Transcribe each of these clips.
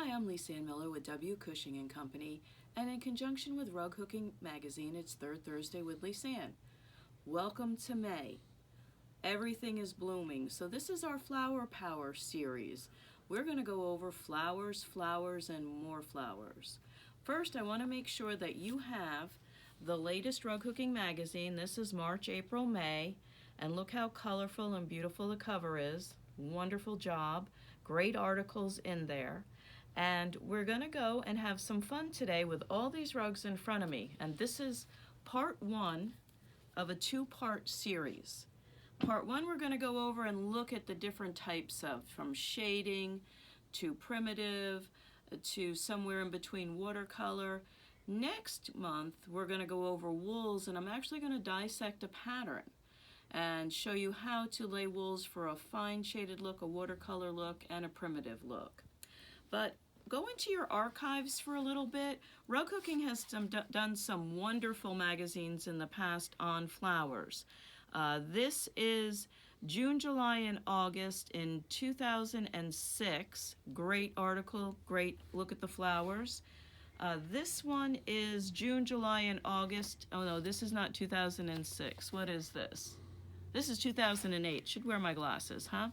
Hi, I'm Lisanne Miller with W, Cushing and Company, and in conjunction with Rug Hooking Magazine, it's Third Thursday with Lisanne. Welcome to May. Everything is blooming, so this is our Flower Power series. We're going to go over flowers, flowers, and more flowers. First, I want to make sure that you have the latest Rug Hooking Magazine. This is March, April, May, and look how colorful and beautiful the cover is. Wonderful job. Great articles in there. And we're going to go and have some fun today with all these rugs in front of me. And this is part one of a two-part series. Part one, we're going to go over and look at the different types of, from shading to primitive to somewhere in between watercolor. Next month, we're going to go over wools, and I'm actually going to dissect a pattern and show you how to lay wools for a fine shaded look, a watercolor look, and a primitive look. But go into your archives for a little bit. Rug Hooking has done some wonderful magazines in the past on flowers. This is June, July, and August in 2006. Great article, great look at the flowers. This one is June, July, and August. Oh no, this is not 2006. What is this? This is 2008. Should wear my glasses, huh?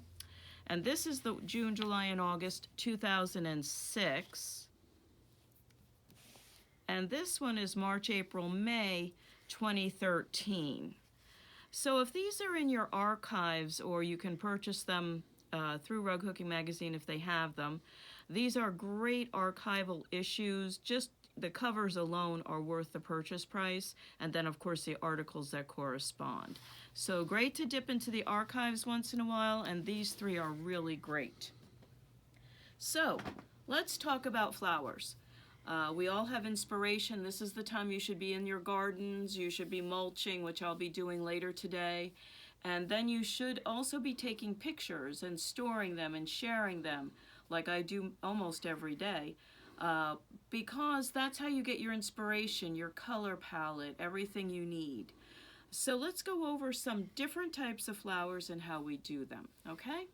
And this is the June, July, and August 2006. And this one is March, April, May 2013. So if these are in your archives, or you can purchase them through Rug Hooking Magazine if they have them, these are great archival issues. Just the covers alone are worth the purchase price, and then of course the articles that correspond. So great to dip into the archives once in a while, and these three are really great. So let's talk about flowers. We all have inspiration. This is the time you should be in your gardens, you should be mulching, which I'll be doing later today, and then you should also be taking pictures and storing them and sharing them like I do almost every day. Because that's how you get your inspiration, your color palette, everything you need. So let's go over some different types of flowers and how we do them, okay?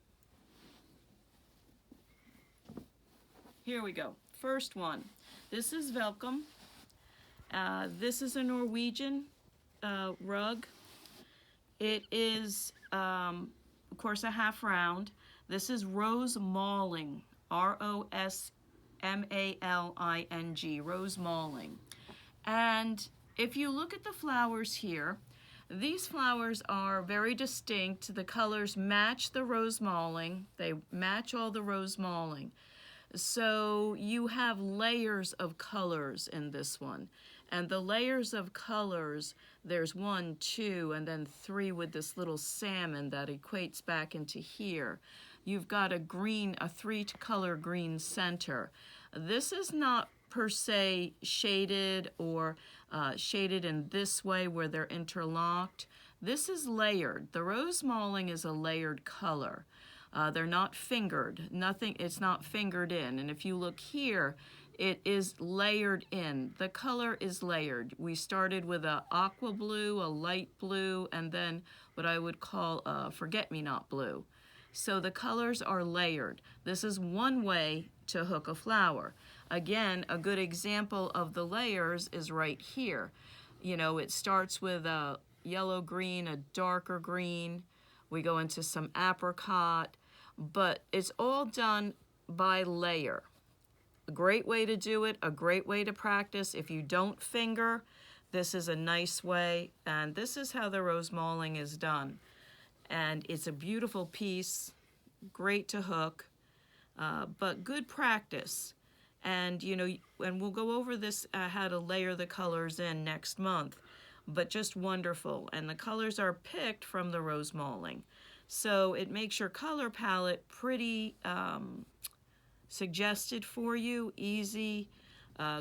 Here we go. First one. This is Velcom. This is a Norwegian rug. It is, of course, a half round. This is rose mauling, R-O-S-M-A-L-I-N-G, rose mauling. And if you look at the flowers here, these flowers are very distinct. The colors match the rose mauling. They match all the rose mauling. So you have layers of colors in this one. And the layers of colors, there's 1, 2, and then 3 with this little salmon that equates back into here. You've got a green, a 3-color green center. This is not per se shaded or shaded in this way where they're interlocked. This is layered. The rose mauling is a layered color. They're not fingered. Nothing, it's not fingered in. And if you look here, it is layered in. The color is layered. We started with a aqua blue, a light blue, and then what I would call a forget-me-not blue. So the colors are layered. This is one way to hook a flower. Again, a good example of the layers is right here. You know, it starts with a yellow green, a darker green. We go into some apricot, but it's all done by layer. A great way to do it, a great way to practice. If you don't finger, this is a nice way, and this is how the rose mauling is done. And it's a beautiful piece, great to hook, but good practice. And you know, and we'll go over this, how to layer the colors in next month, but just wonderful. And the colors are picked from the rose mauling. So it makes your color palette pretty suggested for you, easy,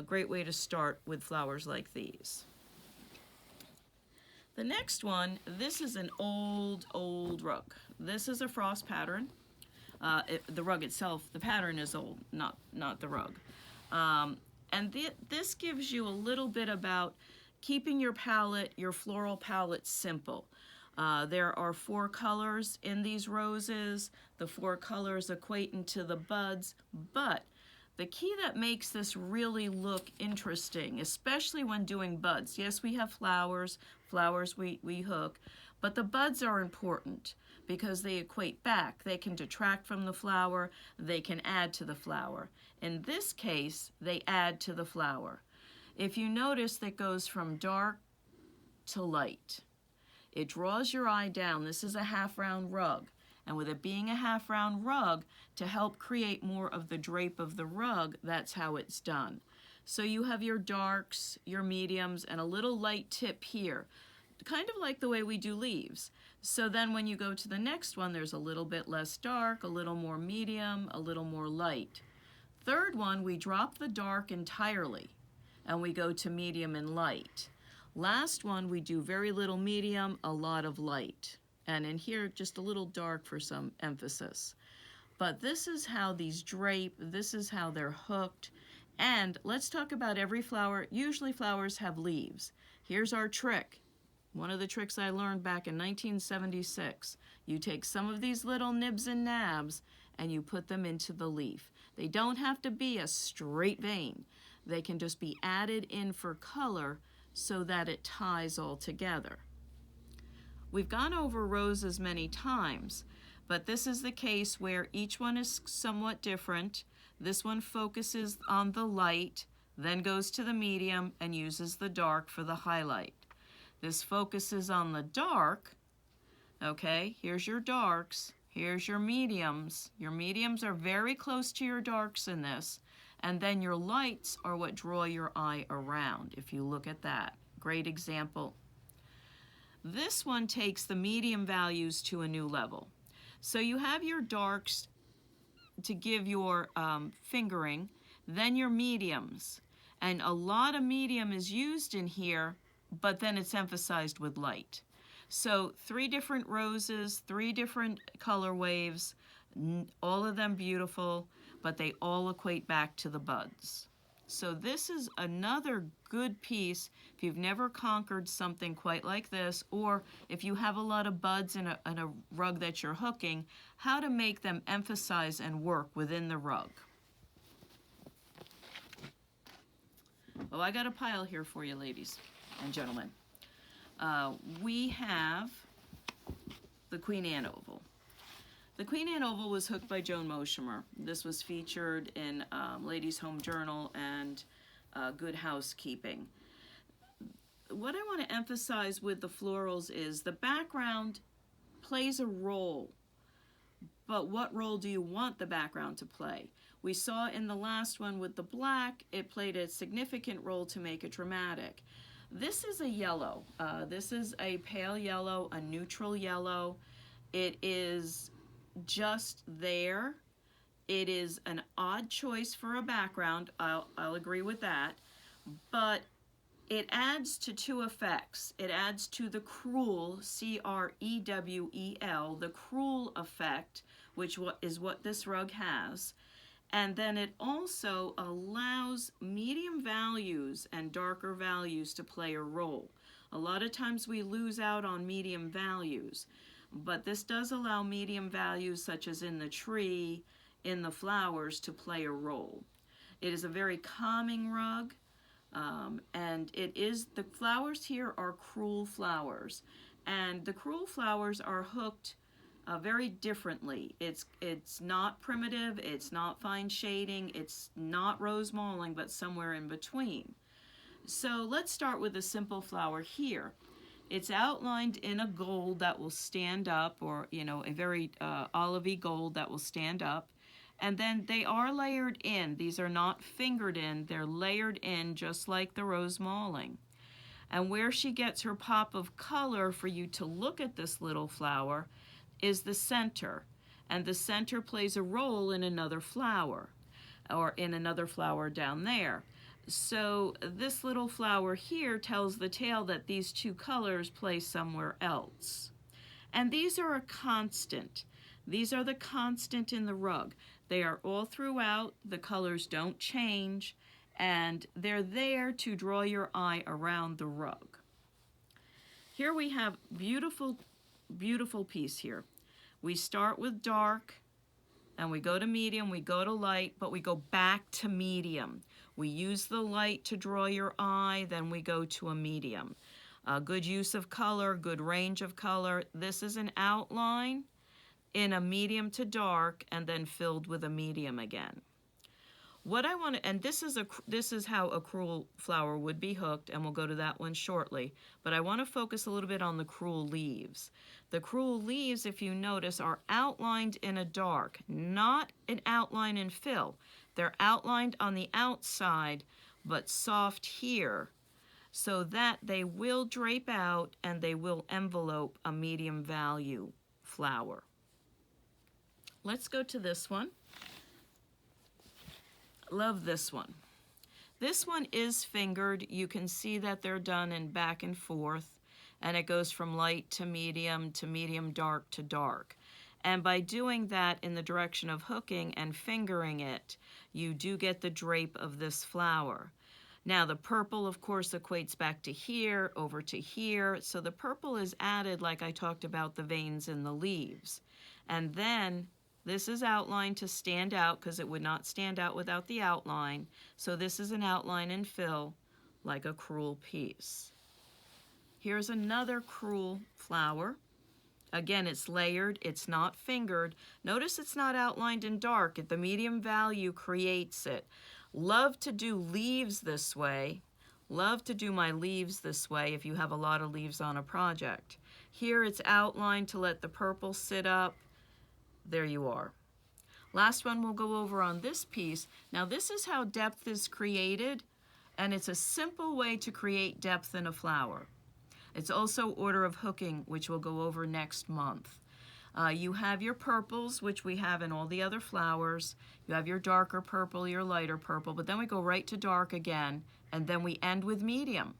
great way to start with flowers like these. The next one, this is an old rug. This is a frost pattern. The rug itself, the pattern is old, not the rug. And this gives you a little bit about keeping your palette, your floral palette, simple. There are 4 colors in these roses. The 4 colors equate into the buds, but The key that makes this really look interesting, especially when doing buds. Yes, we have flowers we hook, but the buds are important because they equate back. They can detract from the flower, they can add to the flower. In this case, they add to the flower. If you notice, that goes from dark to light. It draws your eye down. This is a half-round rug. And with it being a half-round rug, to help create more of the drape of the rug, that's how it's done. So you have your darks, your mediums, and a little light tip here, kind of like the way we do leaves. So then when you go to the next one, there's a little bit less dark, a little more medium, a little more light. Third one, we drop the dark entirely, and we go to medium and light. Last one, we do very little medium, a lot of light. And in here, just a little dark for some emphasis. But this is how these drape, this is how they're hooked. And let's talk about every flower. Usually flowers have leaves. Here's our trick. One of the tricks I learned back in 1976. You take some of these little nibs and nabs and you put them into the leaf. They don't have to be a straight vein. They can just be added in for color so that it ties all together. We've gone over roses many times, but this is the case where each one is somewhat different. This one focuses on the light, then goes to the medium and uses the dark for the highlight. This focuses on the dark. Okay, here's your darks, here's your mediums. Your mediums are very close to your darks in this, and then your lights are what draw your eye around, if you look at that. Great example. This one takes the medium values to a new level. So you have your darks to give your fingering, then your mediums. And a lot of medium is used in here, but then it's emphasized with light. So 3 different roses, 3 different color waves, all of them beautiful, but they all equate back to the buds. So this is another good piece if you've never conquered something quite like this, or if you have a lot of buds in a rug that you're hooking, how to make them emphasize and work within the rug. Well, I got a pile here for you, ladies and gentlemen. We have the Queen Anne oval. The Queen Anne oval was hooked by Joan Moshimer. This was featured in Ladies' Home Journal and Good Housekeeping. What I want to emphasize with the florals is the background plays a role, but what role do you want the background to play? We saw in the last one with the black, it played a significant role to make it dramatic. This is a yellow. This is a pale yellow, a neutral yellow. It is just there. It is an odd choice for a background, I'll agree with that, but it adds to 2 effects. It adds to the crewel, C-R-E-W-E-L, the crewel effect, which is what this rug has, and then it also allows medium values and darker values to play a role. A lot of times we lose out on medium values, but this does allow medium values such as in the tree, in the flowers, to play a role. It is a very calming rug, and the flowers here are crewel flowers, and the crewel flowers are hooked very differently. It's not primitive, it's not fine shading, it's not rose mauling, but somewhere in between. So let's start with a simple flower here. It's outlined in a gold that will stand up, or a very olivey gold that will stand up. And then they are layered in. These are not fingered in, they're layered in just like the rose mauling. And where she gets her pop of color for you to look at this little flower is the center. And the center plays a role in another flower, or in another flower down there. So this little flower here tells the tale that these 2 colors play somewhere else. And these are a constant. These are the constant in the rug. They are all throughout, the colors don't change, and they're there to draw your eye around the rug. Here we have beautiful, beautiful piece here. We start with dark, and we go to medium, we go to light, but we go back to medium. We use the light to draw your eye, then we go to a medium. Good use of color, good range of color. This is an outline in a medium to dark and then filled with a medium again. What I want to, and this is how a crewel flower would be hooked, and we'll go to that one shortly, but I want to focus a little bit on the crewel leaves. The crewel leaves, if you notice, are outlined in a dark, not an outline in fill. They're outlined on the outside, but soft here, so that they will drape out and they will envelope a medium value flower. Let's go to this one. Love this one. This one is fingered. You can see that they're done in back and forth, and it goes from light to medium dark to dark. And by doing that in the direction of hooking and fingering it, you do get the drape of this flower. Now the purple, of course, equates back to here, over to here. So the purple is added like I talked about the veins in the leaves. And then this is outlined to stand out because it would not stand out without the outline. So this is an outline and fill like a crewel piece. Here's another crewel flower. Again, it's layered, it's not fingered. Notice it's not outlined in dark. The medium value creates it. Love to do leaves this way. Love to do my leaves this way if you have a lot of leaves on a project. Here it's outlined to let the purple sit up. There you are. Last one we'll go over on this piece. Now this is how depth is created, and it's a simple way to create depth in a flower. It's also order of hooking, which we'll go over next month. You have your purples, which we have in all the other flowers. You have your darker purple, your lighter purple, but then we go right to dark again, and then we end with medium.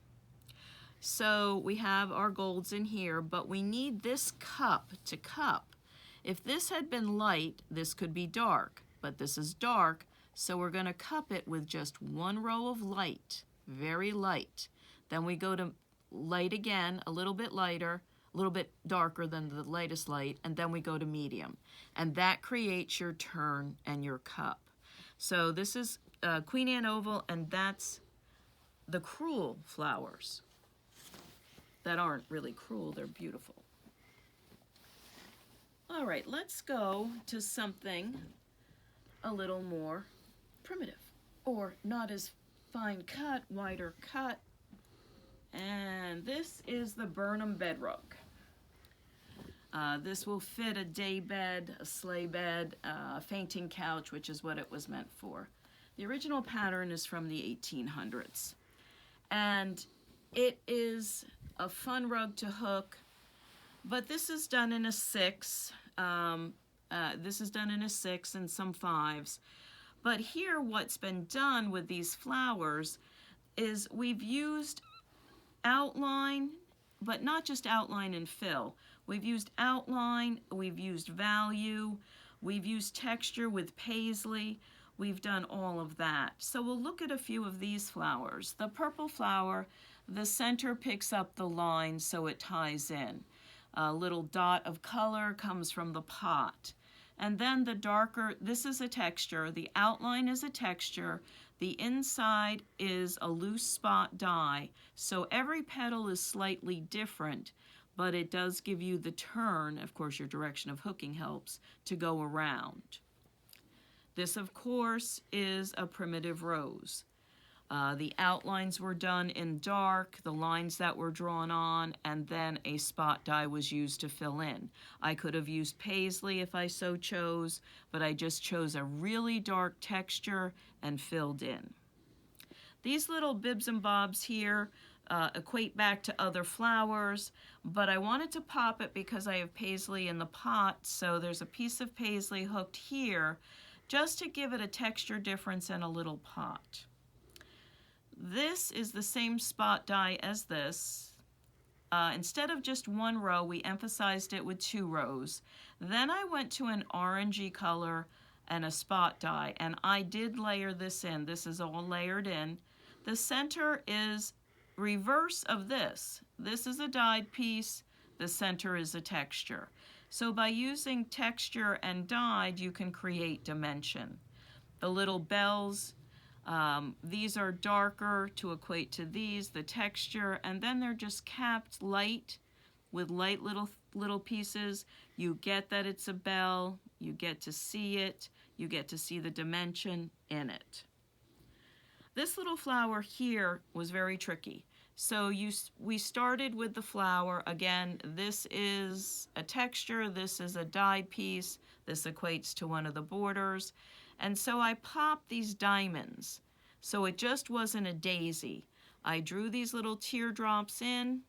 So we have our golds in here, but we need this cup to cup. If this had been light, this could be dark, but this is dark, so we're going to cup it with just one row of light, very light. Then we go to light again, a little bit lighter, a little bit darker than the lightest light, and then we go to medium. And that creates your turn and your cup. So this is Queen Anne oval, and that's the crewel flowers. That aren't really cruel, they're beautiful. All right, let's go to something a little more primitive, or not as fine cut, wider cut. And this is the Burnham bedrock. This will fit a day bed, a sleigh bed, a fainting couch, which is what it was meant for. The original pattern is from the 1800s. And it is a fun rug to hook, but this is done in a 6. This is done in a 6 and some 5s. But here what's been done with these flowers is we've used outline, but not just outline and fill. We've used outline, we've used value, we've used texture with paisley. We've done all of that. So we'll look at a few of these flowers. The purple flower, the center picks up the line so it ties in. A little dot of color comes from the pot. And then the darker, this is a texture, the outline is a texture, the inside is a loose spot dye. So every petal is slightly different, but it does give you the turn, of course your direction of hooking helps, to go around. This, of course, is a primitive rose. The outlines were done in dark, the lines that were drawn on, and then a spot dye was used to fill in. I could have used paisley if I so chose, but I just chose a really dark texture and filled in. These little bibs and bobs here equate back to other flowers, but I wanted to pop it because I have paisley in the pot, so there's a piece of paisley hooked here just to give it a texture difference and a little pot. This is the same spot dye as this. Instead of just one row, we emphasized it with 2 rows. Then I went to an orangey color and a spot dye, and I did layer this in. This is all layered in. The center is reverse of this. This is a dyed piece. The center is a texture. So by using texture and dyed, you can create dimension. The little bells, these are darker to equate to these, the texture, and then they're just capped light with light little pieces. You get that it's a bell, you get to see it, you get to see the dimension in it. This little flower here was very tricky. So we started with the flower. Again, this is a texture, this is a dyed piece, this equates to one of the borders. And so I popped these diamonds. So it just wasn't a daisy. I drew these little teardrops in,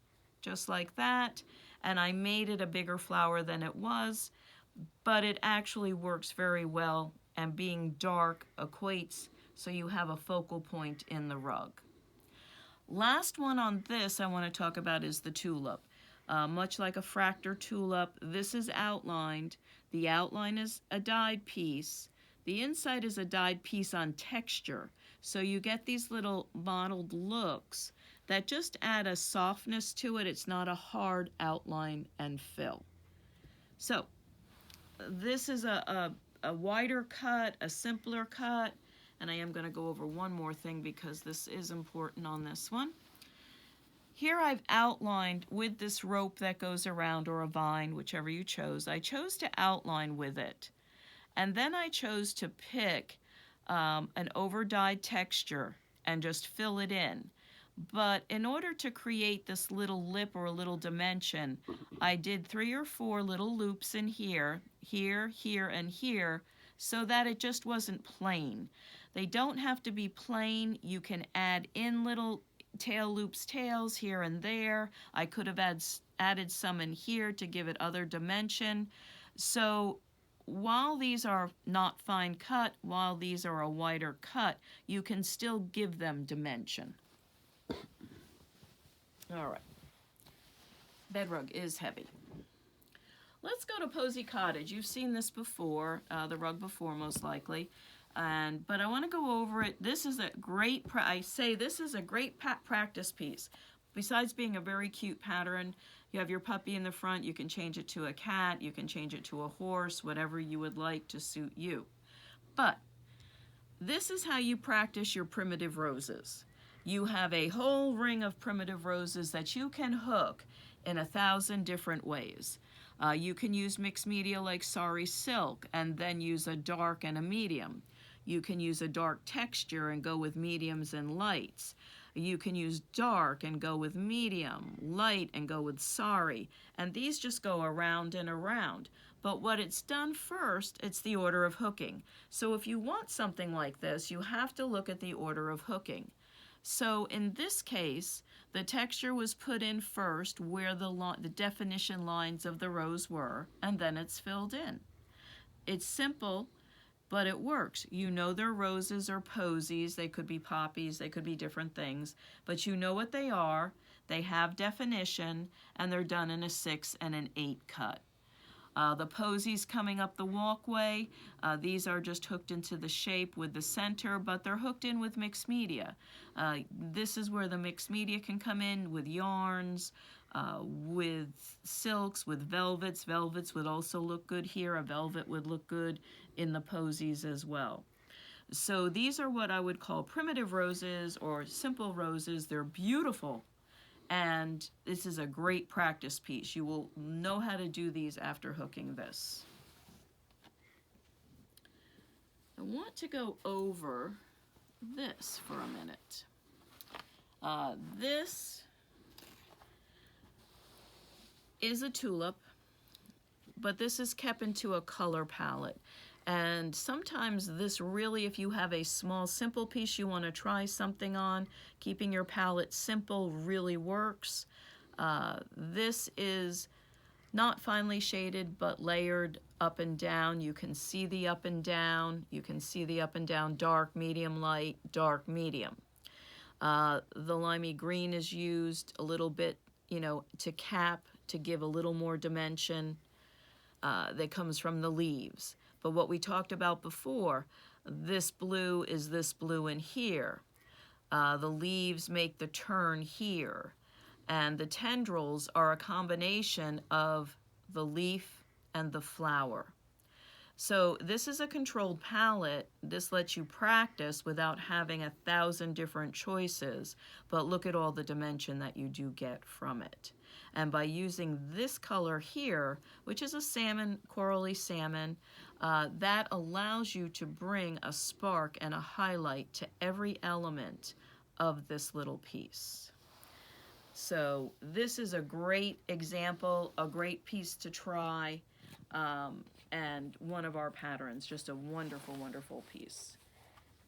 just like that, and I made it a bigger flower than it was, but it actually works very well, and being dark equates so you have a focal point in the rug. Last one on this I want to talk about is the tulip. Much like a fractal tulip, this is outlined. The outline is a dyed piece. The inside is a dyed piece on texture. So you get these little mottled looks that just add a softness to it. It's not a hard outline and fill. So this is a wider cut, a simpler cut, and I am going to go over one more thing because this is important on this one. Here I've outlined with this rope that goes around, or a vine, whichever you chose. I chose to outline with it. And then I chose to pick an over-dyed texture and just fill it in. But in order to create this little lip or a little dimension, I did 3 or 4 little loops in here, here, here, and here, so that it just wasn't plain. They don't have to be plain. You can add in little tail loops, tails here and there. I could have added some in here to give it other dimension. So while these are not fine cut, while these are a wider cut, you can still give them dimension. All right. Bed rug is heavy. Let's go to Posy Cottage. You've seen this before, the rug before most likely. But I want to go over it. This is a great, this is a great practice piece. Besides being a very cute pattern, you have your puppy in the front, you can change it to a cat, you can change it to a horse, whatever you would like to suit you. But this is how you practice your primitive roses. You have a whole ring of primitive roses that you can hook in 1,000 different ways. You can use mixed media like sari silk and then use a dark and a medium. You can use a dark texture and go with mediums and lights. You can use dark and go with medium, light and go with sari. And these just go around and around. But what it's done first, it's the order of hooking. So if you want something like this, you have to look at the order of hooking. So in this case, the texture was put in first where the definition lines of the rose were, and then it's filled in. It's simple, but it works. You know they're roses or posies. They could be poppies. They could be different things. But you know what they are. They have definition, and they're done in a 6 and an 8 cut. The posies coming up the walkway, these are just hooked into the shape with the center, but they're hooked in with mixed media. This is where the mixed media can come in with yarns, with silks, with velvets. Velvets would also look good here. A velvet would look good in the posies as well. So these are what I would call primitive roses or simple roses. They're beautiful. And this is a great practice piece. You will know how to do these after hooking this. I want to go over this for a minute. This is a tulip, but this is kept into a color palette. And sometimes this really, if you have a small, simple piece you want to try something on, keeping your palette simple really works. This is not finely shaded, but layered up and down. You can see the up and down. You can see the up and down, dark, medium, light, dark, medium. The limey green is used a little bit, to cap, to give a little more dimension. That comes from the leaves. But what we talked about before, this blue is this blue in here. The leaves make the turn here. And the tendrils are a combination of the leaf and the flower. So this is a controlled palette. This lets you practice without having 1,000 different choices, but look at all the dimension that you do get from it. And by using this color here, which is a salmon, corally salmon, that allows you to bring a spark and a highlight to every element of this little piece. So this is a great example, a great piece to try, and one of our patterns, just a wonderful, wonderful piece.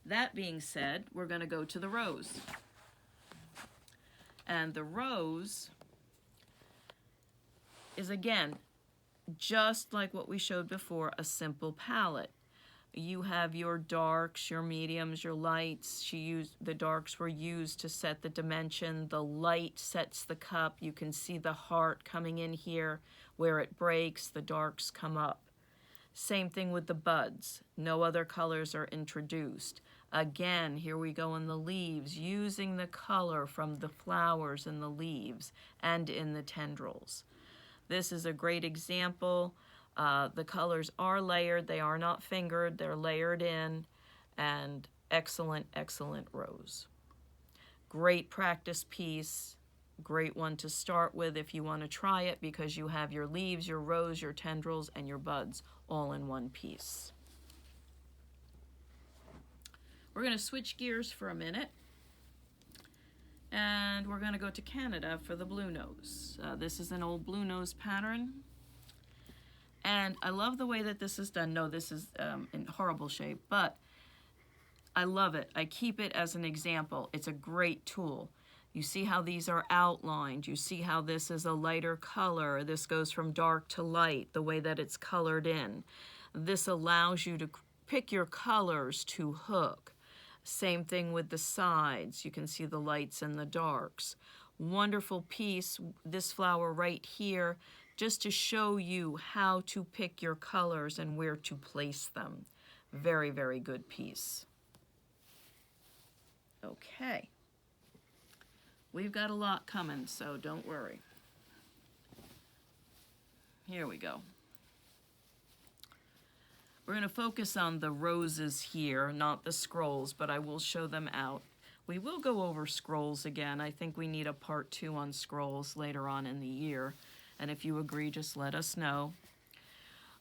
That being said, we're going to go to the rose. And the rose is, again, just like what we showed before, a simple palette. You have your darks, your mediums, your lights. The darks were used to set the dimension. The light sets the cup. You can see the heart coming in here. Where it breaks, the darks come up. Same thing with the buds. No other colors are introduced. Again, here we go in the leaves, using the color from the flowers in the leaves and in the tendrils. This is a great example. The colors are layered. They are not fingered. They're layered in. And excellent, excellent rose. Great practice piece. Great one to start with if you want to try it, because you have your leaves, your rose, your tendrils, and your buds all in one piece. We're going to switch gears for a minute, and we're going to go to Canada for the blue nose. This is an old blue nose pattern, and I love the way that this is done. No, this is in horrible shape, but I love it. I keep it as an example. It's a great tool. You see how these are outlined. You see how this is a lighter color. This goes from dark to light, the way that it's colored in. This allows you to pick your colors to hook. Same thing with the sides. You can see the lights and the darks. Wonderful piece. This flower right here, just to show you how to pick your colors and where to place them. Very, very good piece. Okay. We've got a lot coming, so don't worry. Here we go. We're going to focus on the roses here, not the scrolls, but I will show them out. We will go over scrolls again. I think we need a part 2 on scrolls later on in the year. And if you agree, just let us know.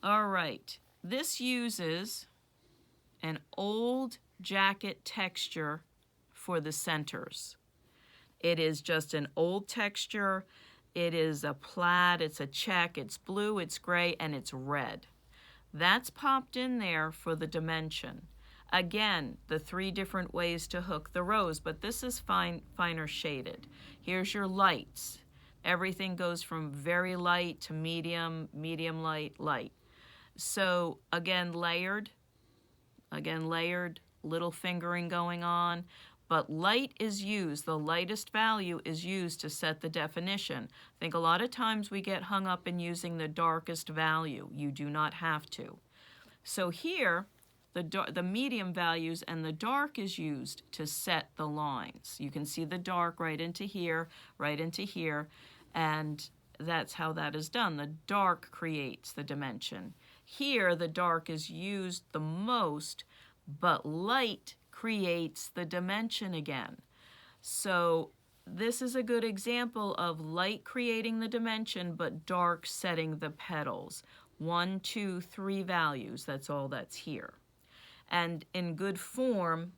All right. This uses an old jacket texture for the centers. It is just an old texture. It is a plaid, it's a check, it's blue, it's gray, and it's red. That's popped in there for the dimension. Again, the 3 different ways to hook the rose, but this is finer shaded. Here's your lights. Everything goes from very light to medium, medium light, light. So again, layered, little fingering going on. But light is used, the lightest value is used to set the definition. I think a lot of times we get hung up in using the darkest value. You do not have to. So here, the medium values and the dark is used to set the lines. You can see the dark right into here, and that's how that is done. The dark creates the dimension. Here, the dark is used the most, but light creates the dimension again. So this is a good example of light creating the dimension, but dark setting the petals. 1, 2, 3 values, that's all that's here. And in good form,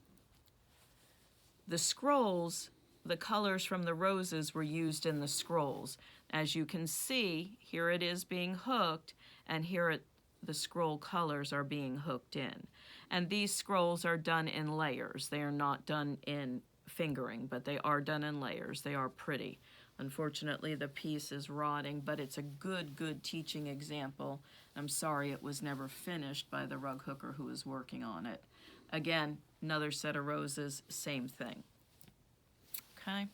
the scrolls, the colors from the roses were used in the scrolls. As you can see, here it is being hooked, and here the scroll colors are being hooked in. And these scrolls are done in layers. They are not done in fingering, but they are done in layers. They are pretty. Unfortunately, the piece is rotting, but it's a good teaching example. I'm sorry it was never finished by the rug hooker who was working on it. Again, another set of roses, same thing. Okay.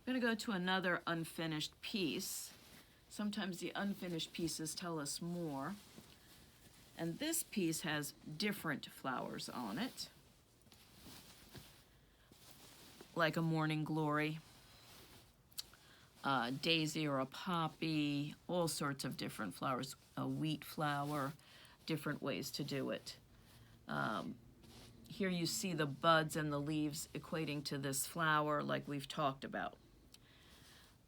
I'm going to go to another unfinished piece. Sometimes the unfinished pieces tell us more. And this piece has different flowers on it, like a morning glory, daisy or a poppy, all sorts of different flowers, a wheat flower, different ways to do it. Here you see the buds and the leaves equating to this flower like we've talked about.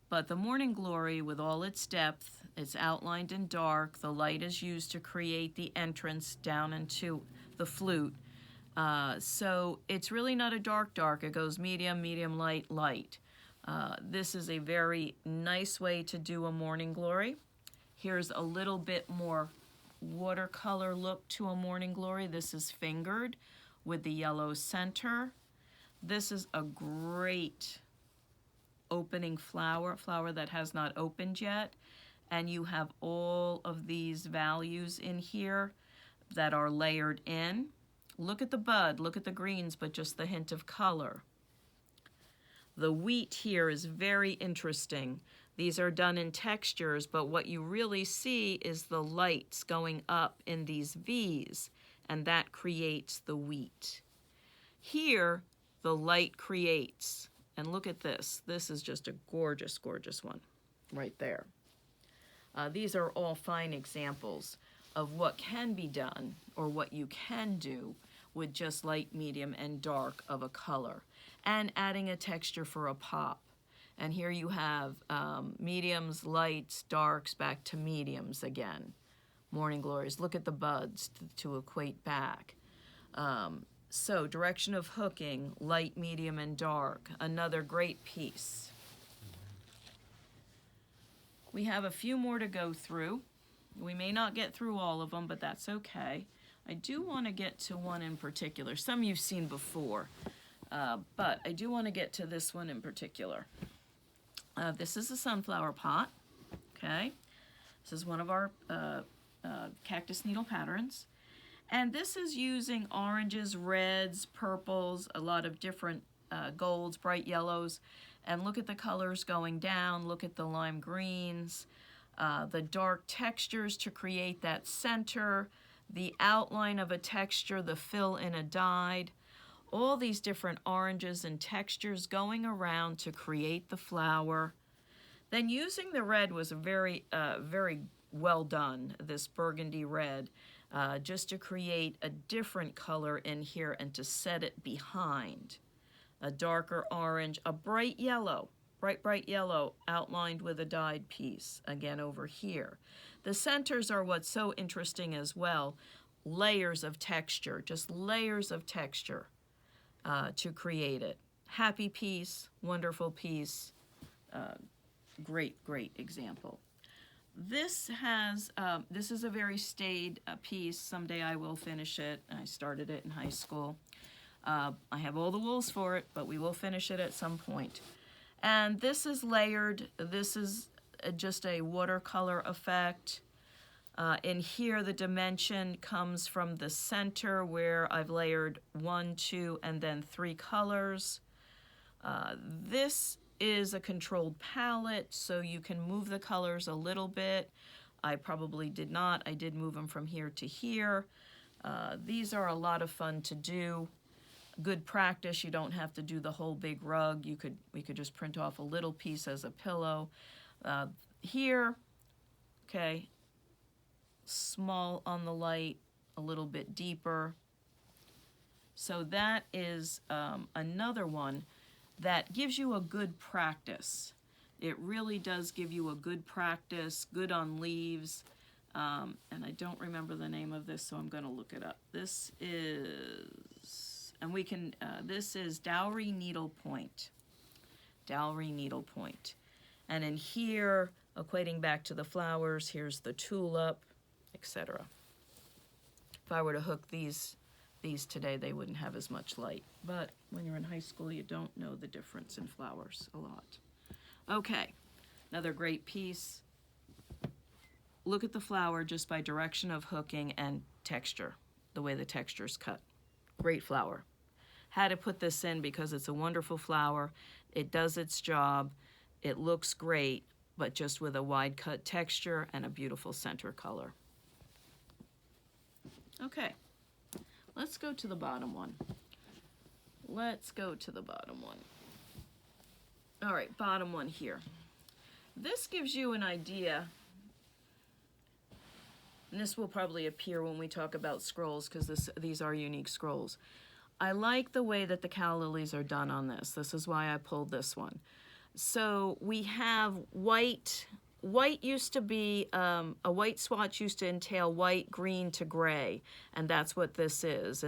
But the morning glory, with all its depth, it's outlined in dark. The light is used to create the entrance down into the flute. So it's really not a dark dark. It goes medium, medium light, light. This is a very nice way to do a morning glory. Here's a little bit more watercolor look to a morning glory. This is fingered with the yellow center. This is a great opening flower that has not opened yet, and you have all of these values in here that are layered in. Look at the bud, look at the greens, but just the hint of color. The wheat here is very interesting. These are done in textures, but what you really see is the lights going up in these V's, and that creates the wheat. Here, the light creates. And look at this. This is just a gorgeous, gorgeous one right there. These are all fine examples of what can be done or what you can do with just light, medium, and dark of a color, and adding a texture for a pop. And here you have mediums, lights, darks, back to mediums again. Morning glories. Look at the buds to equate back. So direction of hooking, light, medium, and dark. Another great piece. We have a few more to go through. We may not get through all of them, but that's okay. I do want to get to one in particular. Some you've seen before, but I do want to get to this one in particular. This is a sunflower pot, okay? This is one of our cactus needle patterns. And this is using oranges, reds, purples, a lot of different golds, bright yellows. And look at the colors going down. Look at the lime greens, the dark textures to create that center, the outline of a texture, the fill in a dyed. All these different oranges and textures going around to create the flower. Then using the red was a very well done, this burgundy red. Just to create a different color in here and to set it behind. A darker orange, a bright yellow, bright yellow outlined with a dyed piece, again over here. The centers are what's so interesting as well. Layers of texture, just layers of texture to create it. Happy piece, wonderful piece, great example. This is a very staid piece. Someday I will finish it. I started it in high school. I have all the wools for it, but we will finish it at some point. And this is layered. This is just a watercolor effect. In here, the dimension comes from the center where I've layered 1, 2, and then 3 colors. This is a controlled palette, so you can move the colors a little bit. I probably did not. I did move them from here to here. These are a lot of fun to do. Good practice. You don't have to do the whole big rug. We could just print off a little piece as a pillow. Here, okay, small on the light, a little bit deeper. So that is another one that gives you a good practice. It really does give you a good practice, good on leaves. And I don't remember the name of this, so I'm going to look it up. This is, and we can, this is Dowry Needlepoint. Dowry Needlepoint. And in here, equating back to the flowers, here's the tulip, etc. If I were to hook these today, they wouldn't have as much light. But when you're in high school, you don't know the difference in flowers a lot. Okay, another great piece. Look at the flower just by direction of hooking and texture, the way the texture's cut. Great flower. Had to put this in because it's a wonderful flower. It does its job. It looks great, but just with a wide cut texture and a beautiful center color. Okay. Let's go to the bottom one. Let's go to the bottom one. All right, bottom one here. This gives you an idea, and this will probably appear when we talk about scrolls because these are unique scrolls. I like the way that the calla lilies are done on this. This is why I pulled this one. So we have white. White used to be, a white swatch used to entail white, green to gray, and that's what this is.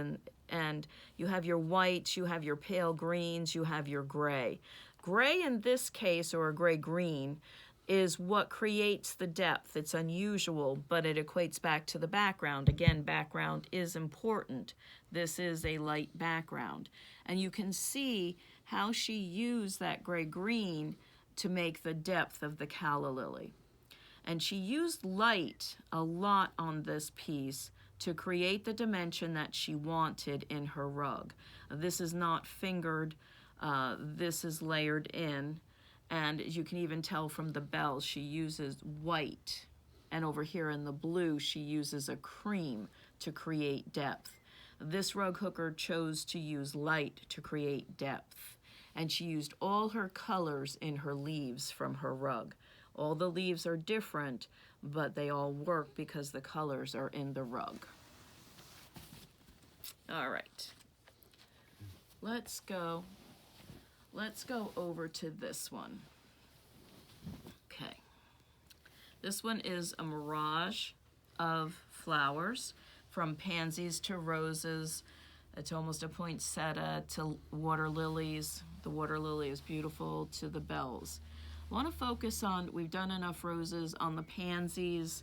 And you have your whites, you have your pale greens, you have your gray. Gray in this case, or a gray-green, is what creates the depth. It's unusual, but it equates back to the background. Again, background is important. This is a light background. And you can see how she used that gray-green to make the depth of the calla lily. And she used light a lot on this piece to create the dimension that she wanted in her rug. This is not fingered, this is layered in, and as you can even tell from the bells, she uses white, and over here in the blue, she uses a cream to create depth. This rug hooker chose to use light to create depth, and she used all her colors in her leaves from her rug. All the leaves are different, but they all work because the colors are in the rug. All right, let's go over to this one. Okay, this one is a mirage of flowers, from pansies to roses. It's almost a poinsettia to water lilies. The water lily is beautiful, to the bells. I want to focus on, we've done enough roses, on the pansies,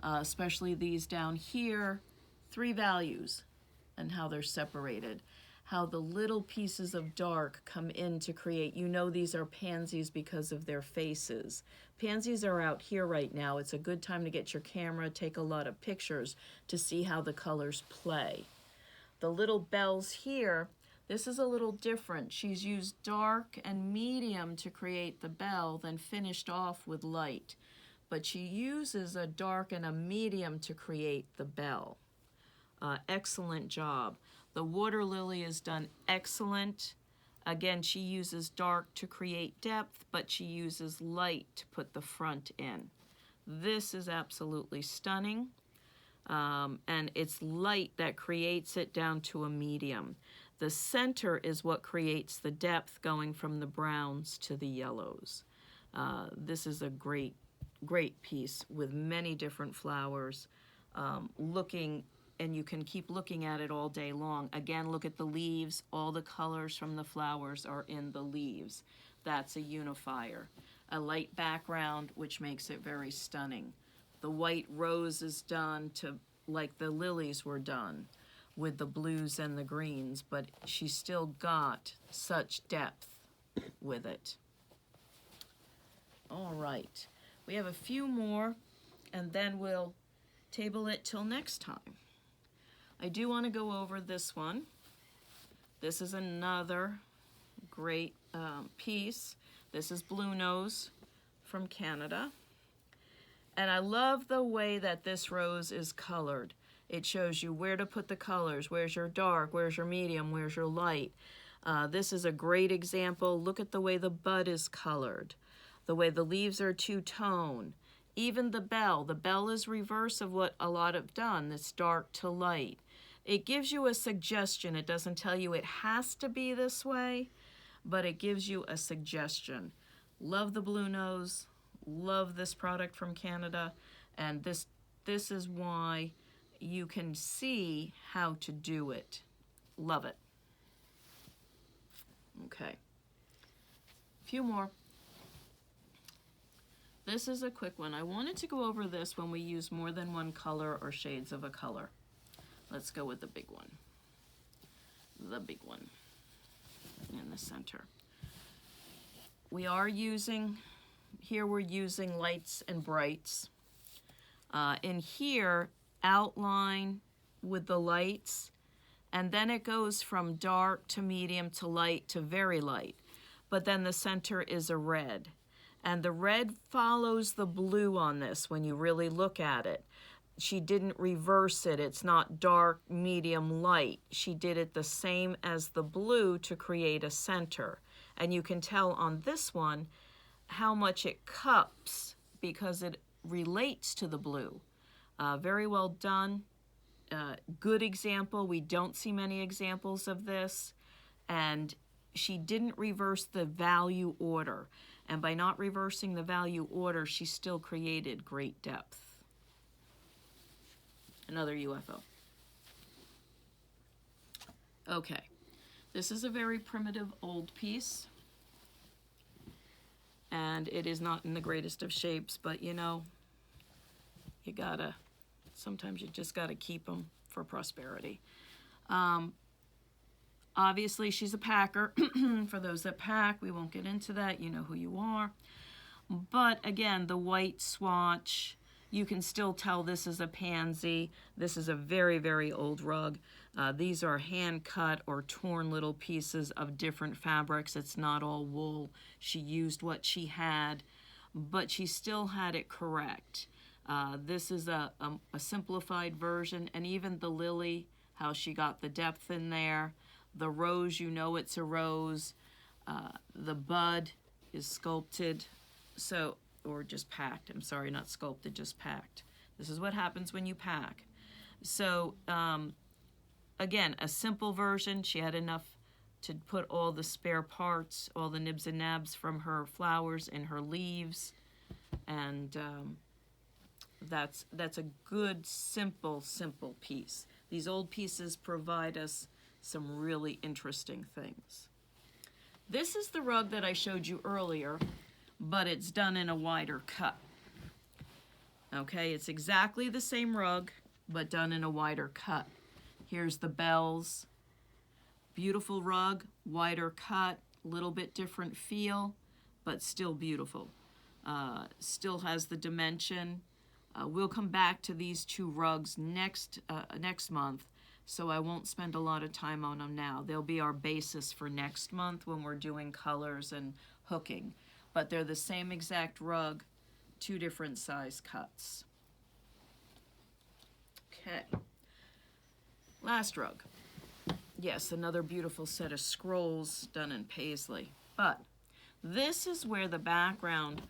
especially these down here. 3 values and how they're separated. How the little pieces of dark come in to create, you know these are pansies because of their faces. Pansies are out here right now. It's a good time to get your camera, take a lot of pictures to see how the colors play. The little bells here, this is a little different. She's used dark and medium to create the bell, then finished off with light. But she uses a dark and a medium to create the bell. Excellent job. The water lily is done excellent. Again, she uses dark to create depth, but she uses light to put the front in. This is absolutely stunning. And it's light that creates it down to a medium. The center is what creates the depth, going from the browns to the yellows. This is a great, great piece with many different flowers. And you can keep looking at it all day long. Again, look at the leaves. All the colors from the flowers are in the leaves. That's a unifier. A light background, which makes it very stunning. The white rose is done to like the lilies were done, with the blues and the greens, but she still got such depth with it. All right, we have a few more, and then we'll table it till next time. I do want to go over this one. This is another great piece. This is Blue Nose from Canada. And I love the way that this rose is colored. It shows you where to put the colors. Where's your dark? Where's your medium? Where's your light? This is a great example. Look at the way the bud is colored. The way the leaves are two-tone. Even the bell is reverse of what a lot have done. It's dark to light. It gives you a suggestion. It doesn't tell you it has to be this way, but it gives you a suggestion. Love the Blue Nose. Love this product from Canada. And this is why you can see how to do it. Love it. Okay. A few more. This is a quick one. I wanted to go over this when we use more than one color or shades of a color. Let's go with the big one. The big one in the center. We are using, here we're using lights and brights. In here, outline with the lights, and then it goes from dark to medium to light to very light. But then the center is a red. And the red follows the blue on this when you really look at it. She didn't reverse it. It's not dark, medium, light. She did it the same as the blue to create a center. And you can tell on this one, how much it cups because it relates to the blue. Very well done. Good example. We don't see many examples of this. And she didn't reverse the value order. And by not reversing the value order, she still created great depth. Another UFO. Okay, this is a very primitive old piece. And it is not in the greatest of shapes, but you know, you gotta, sometimes you just gotta keep them for prosperity. Obviously, she's a packer. For those that pack, we won't get into that. You know who you are. But again, the white swatch, you can still tell this is a pansy. This is a very, very old rug. These are hand-cut or torn little pieces of different fabrics. It's not all wool. She used what she had, but she still had it correct. This is a simplified version, and even the lily, how she got the depth in there. The rose, you know it's a rose. The bud is sculpted, so, or just packed. I'm sorry, not sculpted, just packed. This is what happens when you pack. So, again, a simple version. She had enough to put all the spare parts, all the nibs and nabs from her flowers in her leaves. And that's a good, simple piece. These old pieces provide us some really interesting things. This is the rug that I showed you earlier, but it's done in a wider cut. Okay, it's exactly the same rug, but done in a wider cut. Here's the bells. Beautiful rug, wider cut, little bit different feel, but still beautiful. Still has the dimension. We'll come back to these two rugs next month, so I won't spend a lot of time on them now. They'll be our basis for next month when we're doing colors and hooking. But they're the same exact rug, two different size cuts. Okay. Last rug. Yes, another beautiful set of scrolls done in paisley. But this is where the background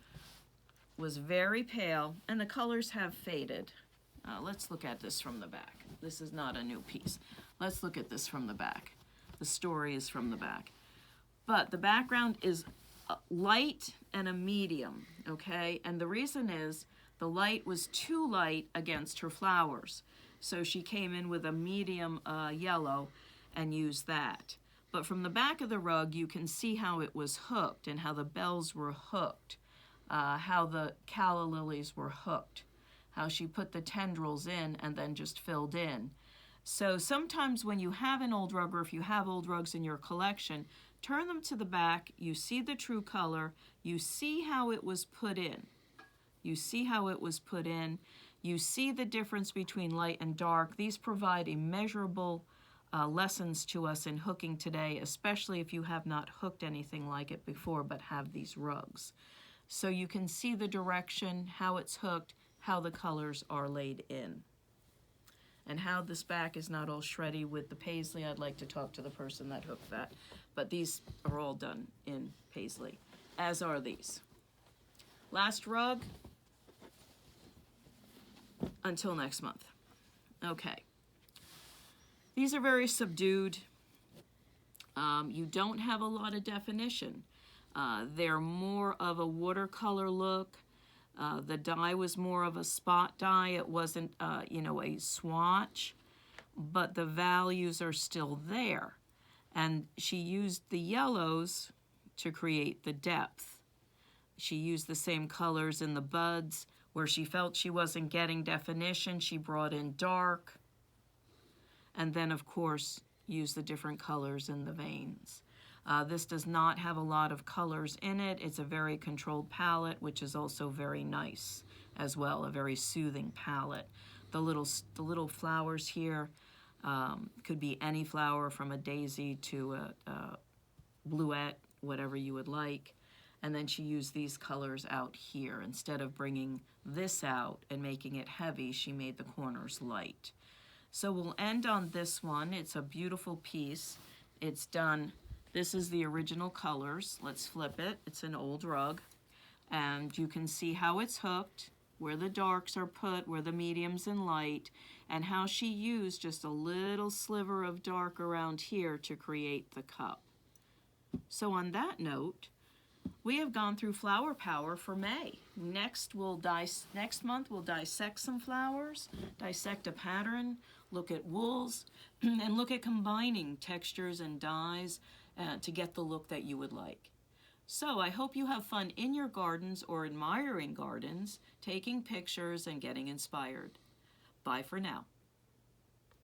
was very pale and the colors have faded. Let's look at this from the back. This is not a new piece. Let's look at this from the back. The story is from the back. But the background is light and a medium, okay? And the reason is the light was too light against her flowers. So she came in with a medium yellow and used that. But from the back of the rug, you can see how it was hooked and how the bells were hooked, how the calla lilies were hooked, how she put the tendrils in and then just filled in. So sometimes when you have an old rug, or if you have old rugs in your collection, turn them to the back, you see the true color, you see how it was put in. You see how it was put in. You see the difference between light and dark. These provide immeasurable lessons to us in hooking today, especially if you have not hooked anything like it before but have these rugs. So you can see the direction, how it's hooked, how the colors are laid in. And how this back is not all shreddy with the paisley. I'd like to talk to the person that hooked that. But these are all done in paisley, as are these. Last rug. Until next month. Okay. These are very subdued. You don't have a lot of definition. They're more of a watercolor look. The dye was more of a spot dye. It wasn't, a swatch, but the values are still there. And she used the yellows to create the depth. She used the same colors in the buds. Where she felt she wasn't getting definition, she brought in dark. And then, of course, used the different colors in the veins. This does not have a lot of colors in it. It's a very controlled palette, which is also very nice as well, a very soothing palette. The little flowers here could be any flower from a daisy to a bluette, whatever you would like. And then she used these colors out here. Instead of bringing this out and making it heavy, she made the corners light. So we'll end on this one. It's a beautiful piece. It's done. This is the original colors. Let's flip it. It's an old rug. And you can see how it's hooked, where the darks are put, where the mediums and light, and how she used just a little sliver of dark around here to create the cup. So on that note, we have gone through Flower Power for May. Next month we'll dissect some flowers, dissect a pattern, look at wools, and look at combining textures and dyes to get the look that you would like. So I hope you have fun in your gardens or admiring gardens, taking pictures and getting inspired. Bye for now.